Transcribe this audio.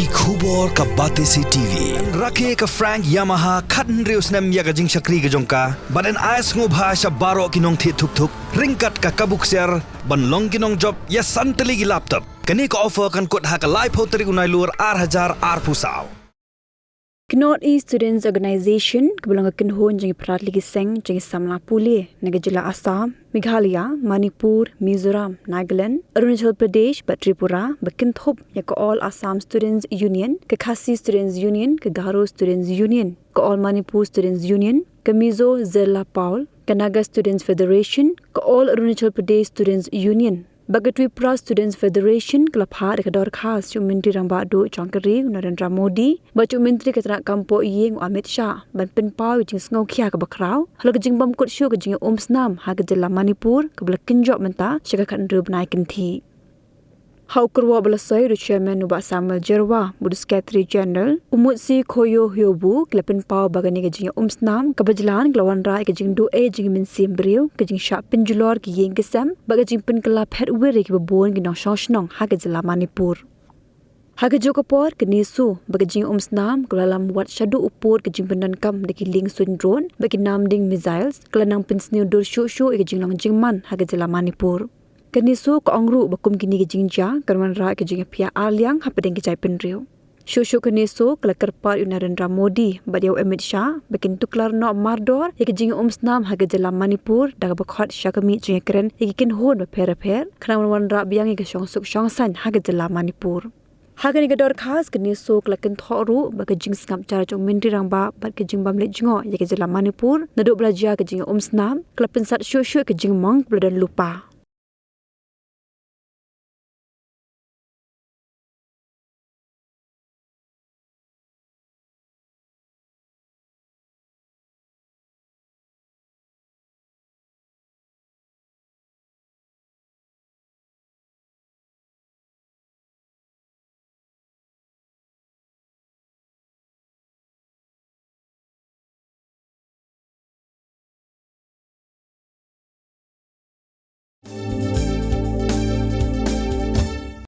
ki khubor ka bate si TV rakhe ka Frank Yamaha Jingïaumsnam ya ka jing shakri ka jongka baden ais ngo bhasha baro kinong thi thuk thuk ringkat ka kabuk ser ban long kinong job ya santali gi laptop kani ka offer kan kot ha ka live hoteri unai lur 8000 pusau North East Students Organization kebelang kenhon jangi perat lagi seng jangi samla pulih negara jela Assam, Meghalaya, Manipur, Mizoram, Nagaland, Arunachal Pradesh, Tripura, Thoh ya ke All Assam Students Union, ke Khasi Students Union, ke Garo Students Union, ke All Manipur Students Union, ke Mizo Zerla Paul, ke Naga Students Federation, ke All Arunachal Pradesh Students Union. Bagi Tripura Students Federation kelapha dekat dor khas Cuk Menteri Ramba do Chongkeri Narendra Modi ba Cuk Menteri Keterak Kampo Yeng Amit Shah ban penpau jing ngau khia ka bakrau halo jing bam kot Shuh Jingïaumsnam ha ke jela Manipur ke bela kenjok menta syaka kan Bnai kinthi Hau kerwa belasai du chairman Nuba Samuel Jerwa Budu Secretary General Umut si Khoyo Hyobu kelapen pau bagani ke Jingïaumsnam kebajalan kelawan rai ke jing du jing min sim beriu ke jing syak penjulor ke yeng kesam baga jing pen kelap het weri ke bebon ke nong shoshnong ha ke jela Manipur ha ke jokapor ke Neso baga Jingïaumsnam kelalam buat syadu upur ke jing pendan kam de ling sun drone bagi namding missiles kelanang pensniu dur Shuh ke jing long jingman ha ke jela Manipur Neso ko angru bakum kini ke jingja karwan ra ke jing pia aliang hapadeng ke jai penriu Shuh ke Neso kala kerpar Narendra Modi badiau Amit Shah bakin tuklar no mardor ke Jingïaumsnam ha ke jela Manipur daga bakhot syakami jing keren ke kin hon ba per kran ra biang ke shongsuk shongsan ha ke jela Manipur Hagan ke dor khas ke Neso kala kin Thoh ru ba ke jing skam cara Cuk Menteri Ramba ba ke jing bamle jingo ya ke jela Manipur naduk belajar ke Jingïaumsnam kala pensat Shuh ke jing mong beladan lupa